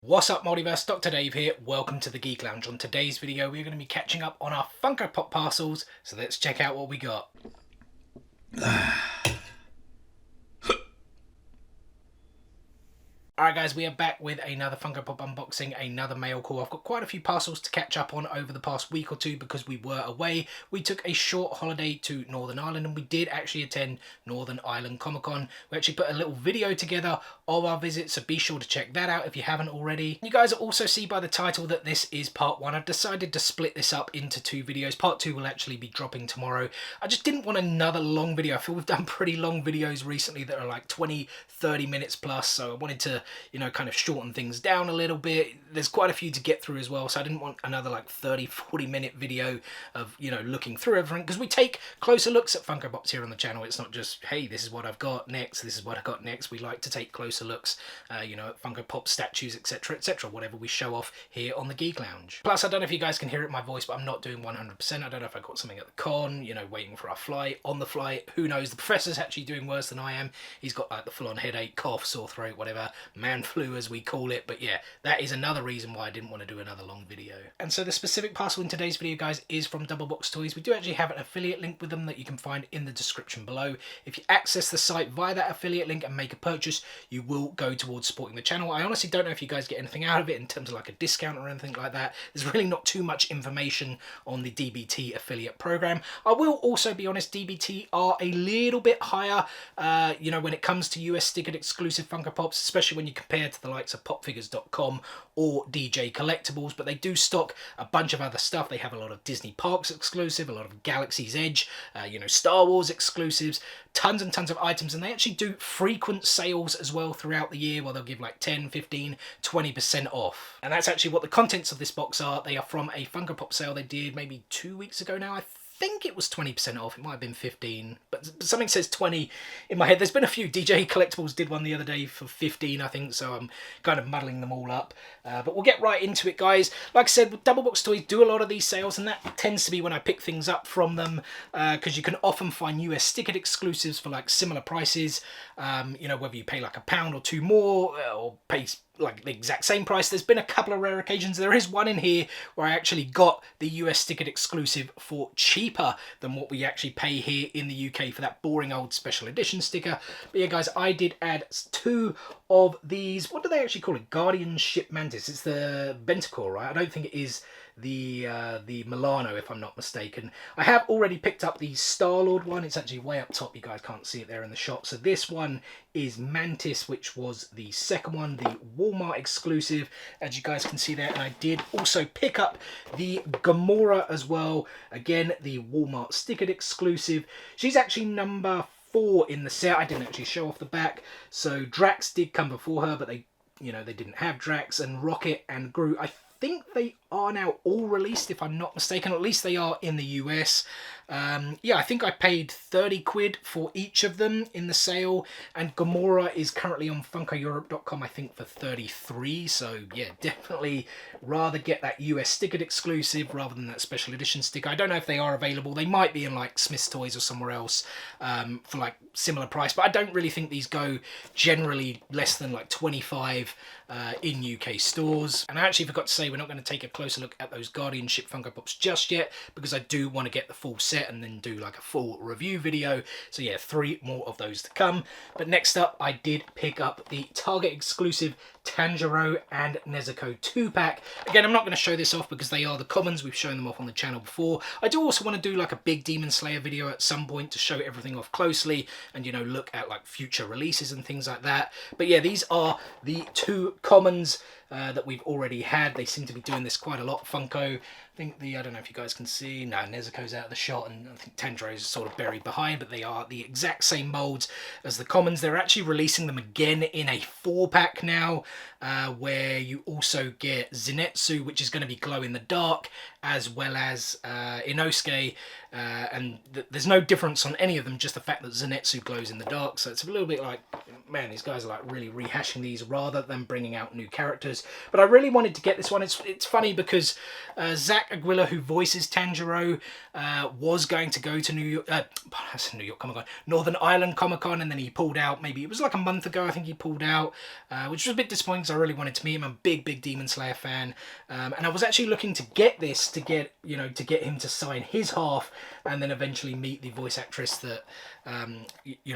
What's up, Multiverse? Dr. Dave here. Welcome to the Geek Lounge. On today's video, we're going to be catching up on our Funko Pop parcels, so let's check out what we got. Alright guys, we are back with another Funko Pop unboxing, another mail call. I've got quite a few parcels to catch up on over the past week or two because we were away. We took a short holiday to Northern Ireland and we did actually attend Northern Ireland Comic Con. We actually put a little video together of our visit, so be sure to check that out if you haven't already. You guys will also see by the title that this is part one. I've decided to split this up into two videos. Part two will actually be dropping tomorrow. I just didn't want another long video. I feel we've done pretty long videos recently that are like 20-30 minutes plus, so I wanted to, you know, kind of shorten things down a little bit. There's quite a few to get through as well, so I didn't want another like 30-40 minute video of, you know, looking through everything, because we take closer looks at Funko Pops here on the channel. It's not just, hey, this is what I've got next, this is what I got next. We like to take closer looks, you know, at Funko Pop statues, etc, etc, whatever we show off here on the Geek Lounge. Plus, I don't know if you guys can hear it in my voice, but I'm not doing 100%. I don't know if I got something at the con, you know, waiting for our flight, on the flight, who knows. The professor's actually doing worse than I am. He's got like the full-on headache, cough, sore throat, whatever, man flu as we call it. But yeah, that is another reason why I didn't want to do another long video. And so the specific parcel in today's video, guys, is from Double Box Toys. We do actually have an affiliate link with them that you can find in the description below. If you access the site via that affiliate link and make a purchase, you will go towards supporting the channel. I honestly don't know if you guys get anything out of it in terms of like a discount or anything like that. There's really not too much information on the DBT affiliate program. I will also be honest, DBT are a little bit higher, you know, when it comes to US stickered exclusive Funko Pops, especially when you compare to the likes of popfigures.com or DJ Collectibles, but they do stock a bunch of other stuff. They have a lot of Disney Parks exclusive, a lot of Galaxy's Edge, you know, Star Wars exclusives, tons and tons of items, and they actually do frequent sales as well throughout the year, where they'll give like 10, 15, 20% off. And that's actually what the contents of this box are. They are from a Funko Pop sale they did maybe 2 weeks ago now. I think it was 20% off. It might have been 15, but something says 20 in my head. There's been a few. DJ Collectibles did one the other day for 15, I think, so I'm kind of muddling them all up. But we'll get right into it, guys. Like I said, Double Box Toys do a lot of these sales, and that tends to be when I pick things up from them, because you can often find US stickered exclusives for like similar prices. You know, whether you pay like £1 or two more, or pay like the exact same price. There's been a couple of rare occasions. There is one in here where I actually got the US stickered exclusive for cheaper than what we actually pay here in the UK for that boring old special edition sticker. But yeah, guys, I did add two of these. What do they actually call it? Guardian Ship Mantis. It's the Bentacore, right? I don't think it is the Milano, if I'm not mistaken. I have already picked up the Star-Lord one. It's actually way up top. You guys can't see it there in the shot. So this one is Mantis, which was the second one, the Walmart exclusive, as you guys can see there. And I did also pick up the Gamora as well. Again, the Walmart stickered exclusive. She's actually number 4 in the set. I didn't actually show off the back. So Drax did come before her, but they, you know, they didn't have Drax, and Rocket and Groot, I think they are now all released, if I'm not mistaken. At least they are in the US. Yeah, I think I paid 30 quid for each of them in the sale, and Gamora is currently on FunkoEurope.com, I think, for 33. So yeah, definitely rather get that US stickered exclusive rather than that special edition sticker. I don't know if they are available. They might be in like Smith's Toys or somewhere else for like similar price, but I don't really think these go generally less than like 25 in UK stores. And I actually forgot to say, we're not going to take a closer look at those Guardian Ship Funko Pops just yet, because I do want to get the full set and then do like a full review video. So yeah, 3 more of those to come. But next up, I did pick up the Target exclusive Tanjiro and Nezuko 2-pack. Again, I'm not going to show this off because they are the commons. We've shown them off on the channel before. I do also want to do like a big Demon Slayer video at some point to show everything off closely and, you know, look at like future releases and things like that. But yeah, these are the 2 commons that we've already had. They seem to be doing this quite a lot, Funko. I think I don't know if you guys can see, no, Nezuko's out of the shot, and I think Tanjiro is sort of buried behind, but they are the exact same molds as the commons. They're actually releasing them again in a 4-pack now, where you also get Zenitsu, which is going to be glow in the dark, as well as Inosuke, and there's no difference on any of them, just the fact that Zenitsu glows in the dark. So it's a little bit like, man, these guys are like really rehashing these rather than bringing out new characters. But I really wanted to get this one. It's funny because Zach Aguila, who voices Tanjiro, was going to go to New York Comic-Con, Northern Ireland Comic-Con, and then he pulled out. Maybe it was like a month ago, I think he pulled out, which was a bit disappointing because I really wanted to meet him. I'm a big Demon Slayer fan, and I was actually looking to get this to get him to sign his half, and then eventually meet the voice actress that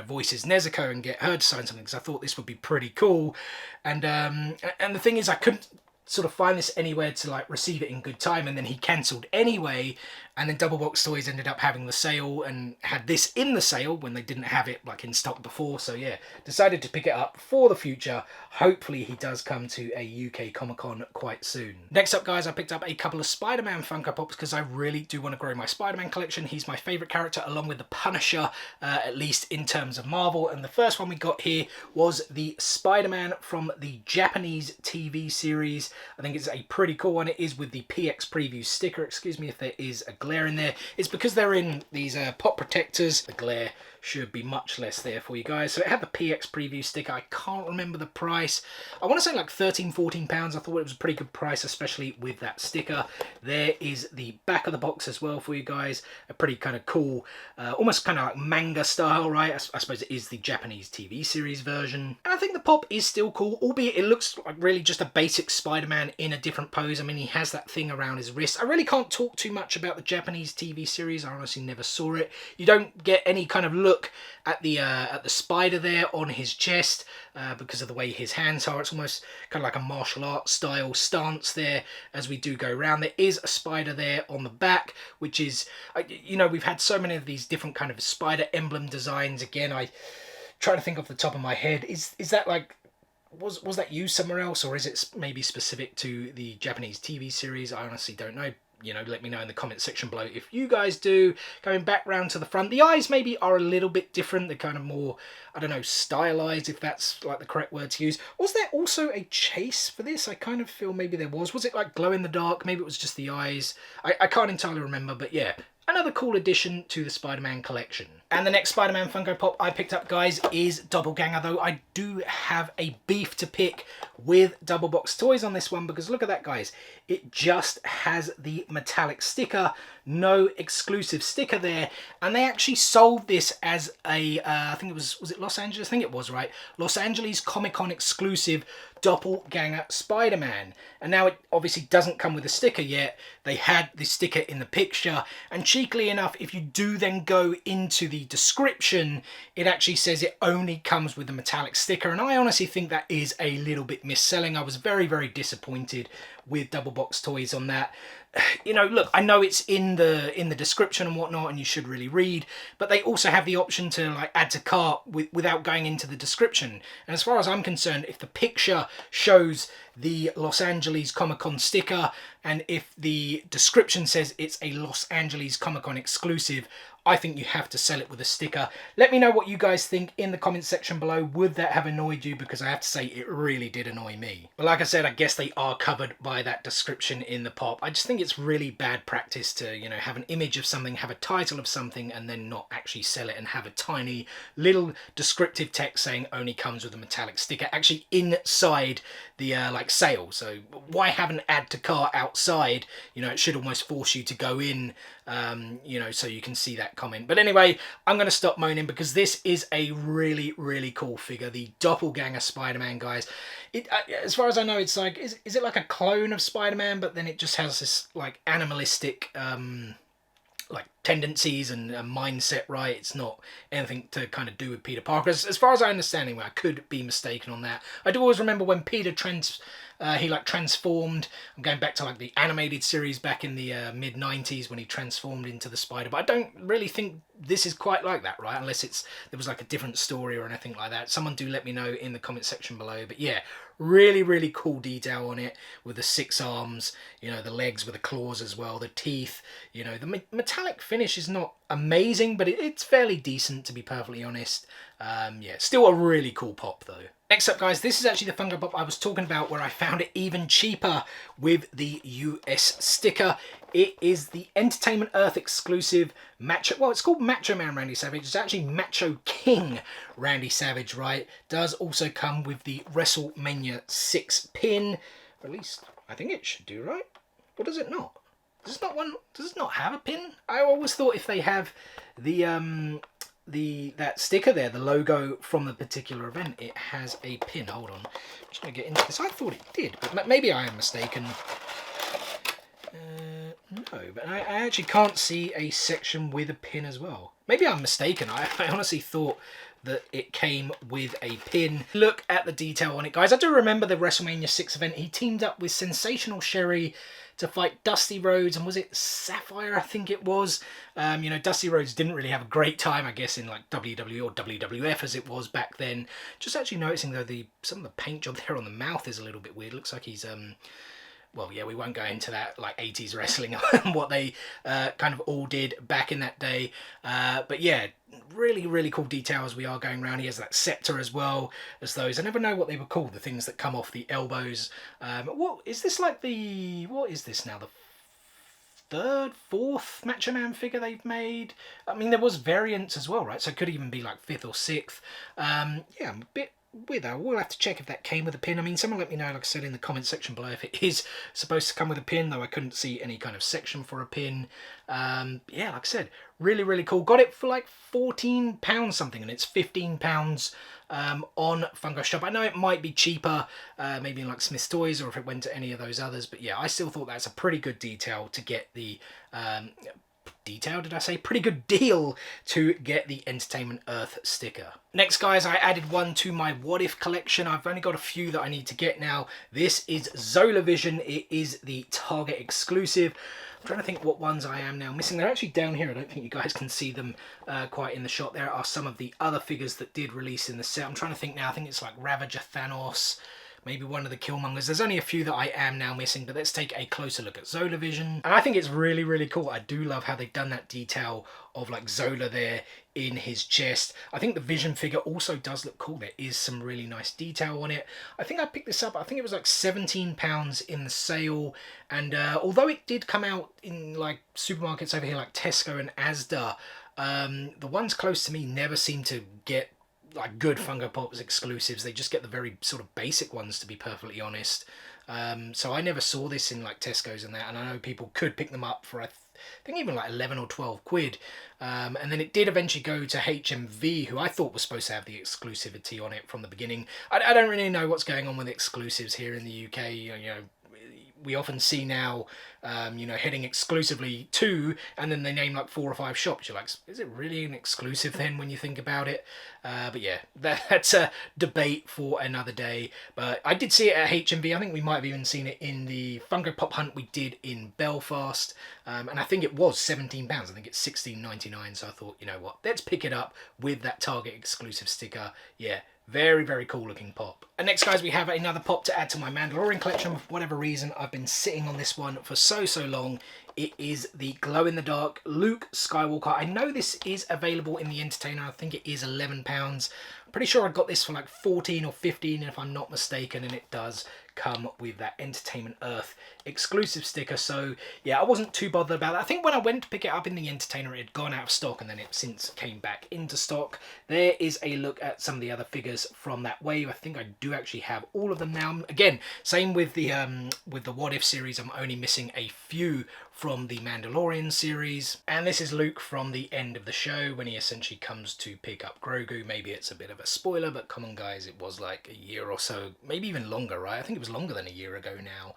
voices Nezuko and get her to sign something, because I thought this would be pretty cool. And the thing is, I couldn't sort of find this anywhere to like receive it in good time, and then he cancelled anyway, and then Double Box Toys ended up having the sale and had this in the sale when they didn't have it like in stock before. So yeah, decided to pick it up for the future. Hopefully he does come to a UK Comic-Con quite soon. Next up, guys, I picked up a couple of Spider-Man Funko Pops because I really do want to grow my Spider-Man collection. He's my favourite character along with the Punisher, at least in terms of Marvel. And the first one we got here was the Spider-Man from the Japanese TV series. I think it's a pretty cool one. It is with the PX Preview sticker. Excuse me if there is a glare in there. It's because they're in these pop protectors. The glare should be much less there for you guys. So it had the PX Preview sticker. I can't remember the price. I want to say like £13-14. I thought it was a pretty good price, especially with that sticker. There is the back of the box as well for you guys. A pretty kind of cool, almost kind of like manga style, right? I suppose it is the Japanese TV series version. And I think the pop is still cool, albeit it looks like really just a basic Spider-Man in a different pose. I mean, he has that thing around his wrist. I really can't talk too much about the Japanese TV series. I honestly never saw it. You don't get any kind of look at the spider there on his chest because of the way his hands are. It's almost kind of like a martial arts style stance there as we do go around. There is a spider there on the back, which is, we've had so many of these different kind of spider emblem designs. Again, I try to think off the top of my head, is that like, was that used somewhere else, or is it maybe specific to the Japanese TV series? I honestly don't know. Let me know in the comment section below if you guys do. Going back round to the front, the eyes maybe are a little bit different. They're kind of more, I don't know, stylized, if that's like the correct word to use. Was there also a chase for this? I kind of feel maybe there was. Was it like glow in the dark? Maybe it was just the eyes. I can't entirely remember, but yeah. Another cool addition to the Spider-Man collection. And the next Spider-Man Funko Pop I picked up, guys, is Doppelganger, though I do have a beef to pick with Double Box Toys on this one, because look at that, guys. It just has the metallic sticker, no exclusive sticker there, and they actually sold this as a, I think it was it Los Angeles? I think it was, right? Los Angeles Comic-Con exclusive Doppelganger Spider-Man. And now it obviously doesn't come with a sticker yet. They had the sticker in the picture, and cheekily enough, if you do then go into the description, it actually says it only comes with the metallic sticker, and I honestly think that is a little bit mis-selling. I was very disappointed with Double Box Toys on that. Look, I know it's in the description and whatnot, and you should really read, but they also have the option to like add to cart without going into the description. And as far as I'm concerned, if the picture shows the Los Angeles Comic-Con sticker, and if the description says it's a Los Angeles Comic-Con exclusive, I think you have to sell it with a sticker. Let me know what you guys think in the comment section below. Would that have annoyed you? Because I have to say it really did annoy me. But like I said, I guess they are covered by that description in the pop. I just think it's really bad practice to, have an image of something, have a title of something, and then not actually sell it, and have a tiny little descriptive text saying only comes with a metallic sticker actually inside the like sale. So why have an add to cart outside? It should almost force you to go in, so you can see that comment. But anyway, I'm going to stop moaning because this is a really cool figure, the Doppelganger Spider-Man, guys. As far as I know, it's like, is it like a clone of Spider-Man, but then it just has this like animalistic like tendencies and a mindset, right? It's not anything to kind of do with Peter Parker. As far as I understand, anyway, I could be mistaken on that. I do always remember when Peter transformed. I'm going back to like the animated series back in the mid-90s when he transformed into the Spider, but I don't really think this is quite like that, right? Unless there was like a different story or anything like that. Someone do let me know in the comment section below. But yeah, really cool detail on it with the 6 arms, the legs with the claws as well, the teeth. The metallic finish is not amazing, but it's fairly decent, to be perfectly honest. Yeah, still a really cool pop though. Next up, guys, this is actually the Funko Pop I was talking about, where I found it even cheaper with the US sticker. It is the Entertainment Earth exclusive it's called Macho Man Randy Savage. It's actually Macho King Randy Savage, right? Does also come with the WrestleMania 6 pin. Or at least I think it should do, right? Or does it not? Does it not have a pin? I always thought if they have the that sticker there, the logo from the particular event, it has a pin. Hold on, I'm just going to get into this. I thought it did, but maybe I am mistaken. No, but I actually can't see a section with a pin as well. Maybe I'm mistaken. I honestly thought that it came with a pin. Look at the detail on it, guys. I do remember the WrestleMania 6 event. He teamed up with Sensational Sherry to fight Dusty Rhodes, and was it Sapphire, I think it was. You know, Dusty Rhodes didn't really have a great time, I guess, in like WWE or WWF as it was back then. Just actually noticing though, some of the paint job there on the mouth is a little bit weird. Looks like he's well, yeah, we won't go into that, like 80s wrestling and what they kind of all did back in that day. But yeah, really, really cool detail as we are going around. He has that scepter as well as those. I never know what they were called, the things that come off the elbows. What is this, like what is this now? The third, fourth Macho Man figure they've made? I mean, there was variants as well, right? So it could even be like fifth or sixth. Yeah, I'm a bit with that. We'll have to check if that came with a pin. I mean, someone let me know, like I said, in the comment section below if it is supposed to come with a pin, though I couldn't see any kind of section for a pin. Yeah, like I said, really, really cool. Got it for like £14 something, and it's £15 on Funko Shop. I know it might be cheaper, maybe in like Smith's Toys, or if it went to any of those others, but yeah, I still thought that's a pretty good detail to get the pretty good deal to get the Entertainment Earth sticker. Next, guys, I added one to my What If collection. I've only got a few that I need to get now. This is Zola Vision. It is the Target exclusive. I'm trying to think what ones I am now missing. They're actually down here. I don't think you guys can see them quite in the shot. There are some of the other figures that did release in the set. I'm trying to think now. I think it's like Ravager, Thanos, maybe one of the Killmongers. There's only a few that I am now missing, but let's take a closer look at Zola Vision. And I think it's really, really cool. I do love how they've done that detail of like Zola there in his chest. I think the Vision figure also does look cool. There is some really nice detail on it. I think I picked this up, I think it was like £17 in the sale. And although it did come out in like supermarkets over here like Tesco and Asda, the ones close to me never seem to get like good Funko Pops exclusives. They just get the very sort of basic ones, to be perfectly honest. So I never saw this in like Tesco's and that, and I know people could pick them up for I think even like 11 or 12 quid. And then it did eventually go to HMV, who I thought was supposed to have the exclusivity on it from the beginning. I don't really know what's going on with exclusives here in the UK. You know, we often see now, you know, heading exclusively to, and then they name like 4 or 5 shops. You're like, is it really an exclusive then when you think about it? But yeah, that's a debate for another day. But I did see it at HMV. I think we might have even seen it in the Funko Pop hunt we did in Belfast. And I think it was £17. I think it's £16.99. So I thought, you know what, let's pick it up with that Target exclusive sticker. Yeah. Very, very cool looking pop. And next, guys, we have another pop to add to my Mandalorian collection. For whatever reason, I've been sitting on this one for so long. It is the glow-in-the-dark Luke Skywalker. I know this is available in the Entertainer. I think it is £11. I'm pretty sure I got this for like 14 or 15 if I'm not mistaken, and it does come with that Entertainment Earth exclusive sticker. So yeah, I wasn't too bothered about that. I think when I went to pick it up in the Entertainer, it had gone out of stock, and then it since came back into stock. There is a look at some of the other figures from that wave. I think I do actually have all of them now. Again, same with the What If series. I'm only missing a few from the Mandalorian series. And this is Luke from the end of the show when he essentially comes to pick up Grogu. Maybe it's a bit of a spoiler, but come on, guys, it was like a year or so, maybe even longer, right? I think it was longer than a year ago now.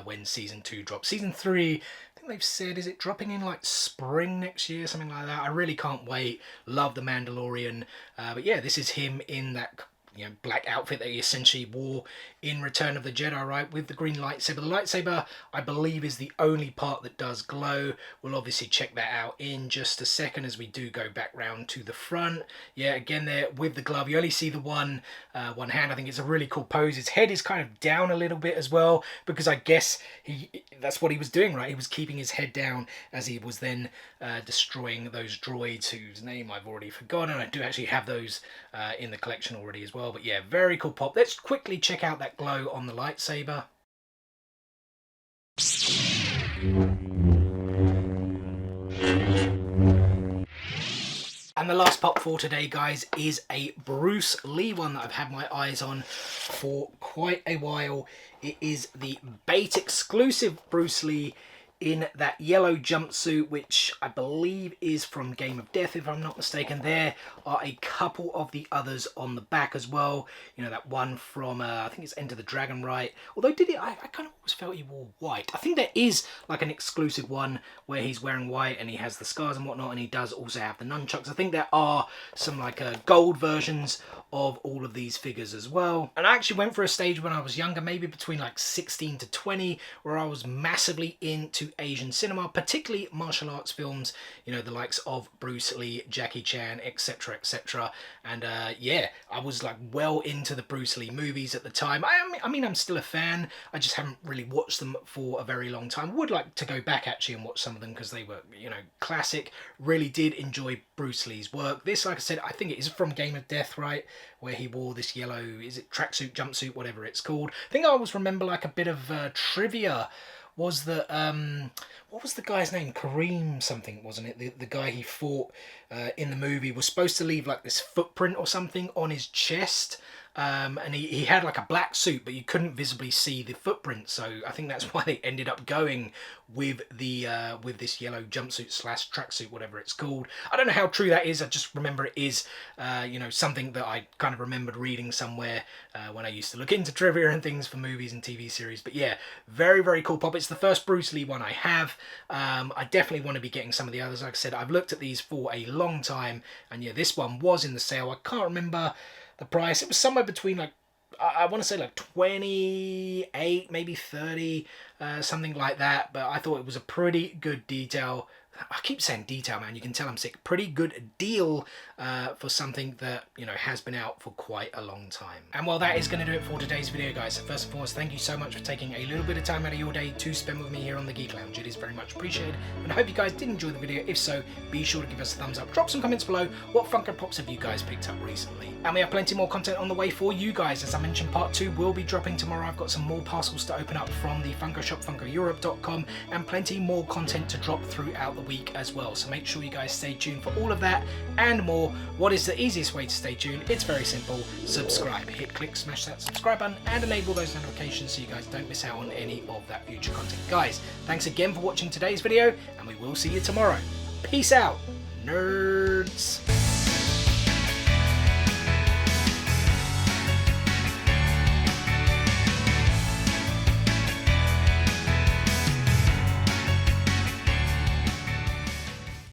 When season 2 dropped. Season 3, I think they've said, is it dropping in like spring next year, something like that? I really can't wait. Love the Mandalorian. But yeah, this is him in that, you know, black outfit that he essentially wore in Return of the Jedi, right, with the green lightsaber. The lightsaber, I believe, is the only part that does glow. We'll obviously check that out in just a second as we do go back round to the front. Yeah, again there with the glove, you only see the one hand. I think it's a really cool pose. His head is kind of down a little bit as well, because I guess that's what he was doing, right? He was keeping his head down as he was then destroying those droids whose name I've already forgotten. I do actually have those in the collection already as well. But yeah, very cool pop. Let's quickly check out that glow on the lightsaber. And the last pop for today, guys, is a Bruce Lee one that I've had my eyes on for quite a while. It is the Bait exclusive Bruce Lee in that yellow jumpsuit, which I believe is from Game of Death, if I'm not mistaken. There are a couple of the others on the back as well. You know, that one from, I think it's Enter the Dragon, right? Although, I kind of always felt he wore white. I think there is like an exclusive one where he's wearing white and he has the scars and whatnot, and he does also have the nunchucks. I think there are some like gold versions of all of these figures as well. And I actually went for a stage when I was younger, maybe between like 16 to 20, where I was massively into Asian cinema, particularly martial arts films, you know, the likes of Bruce Lee, Jackie Chan, etc, etc. And yeah, I was like well into the Bruce Lee movies at the time. I mean, I'm still a fan, I just haven't really watched them for a very long time. Would like to go back actually and watch some of them because they were, you know, classic. Really did enjoy Bruce Lee's work. This, like I said, I think it is from Game of Death, right, where he wore this yellow, is it tracksuit, jumpsuit, whatever it's called. I think I always remember like a bit of trivia was that, what was the guy's name? Kareem something, wasn't it? The guy he fought in the movie was supposed to leave like this footprint or something on his chest. And he had like a black suit, but you couldn't visibly see the footprint. So I think that's why they ended up going with the with this yellow jumpsuit slash tracksuit, whatever it's called. I don't know how true that is. I just remember it is, you know, something that I kind of remembered reading somewhere when I used to look into trivia and things for movies and TV series. But yeah, very, very cool pop. It's the first Bruce Lee one I have. I definitely want to be getting some of the others. Like I said, I've looked at these for a long time, and yeah, this one was in the sale. I can't remember the price. It was somewhere between like, I want to say like 28, maybe 30, something like that. But I thought it was a pretty good detail. I keep saying detail, man. You can tell I'm sick. Pretty good deal for something that, you know, has been out for quite a long time. And well, that is going to do it for today's video, guys. So first and foremost, thank you so much for taking a little bit of time out of your day to spend with me here on the Geek Lounge. It is very much appreciated. And I hope you guys did enjoy the video. If so, be sure to give us a thumbs up. Drop some comments below. What Funko Pops have you guys picked up recently? And we have plenty more content on the way for you guys. As I mentioned, part 2 will be dropping tomorrow. I've got some more parcels to open up from the Funko shop, FunkoEurope.com, and plenty more content to drop throughout the week as well. So make sure you guys stay tuned for all of that and more. What is the easiest way to stay tuned? It's very simple. Subscribe. Hit click, smash that subscribe button, and enable those notifications so you guys don't miss out on any of that future content. Guys, thanks again for watching today's video, and we will see you tomorrow. Peace out, nerds.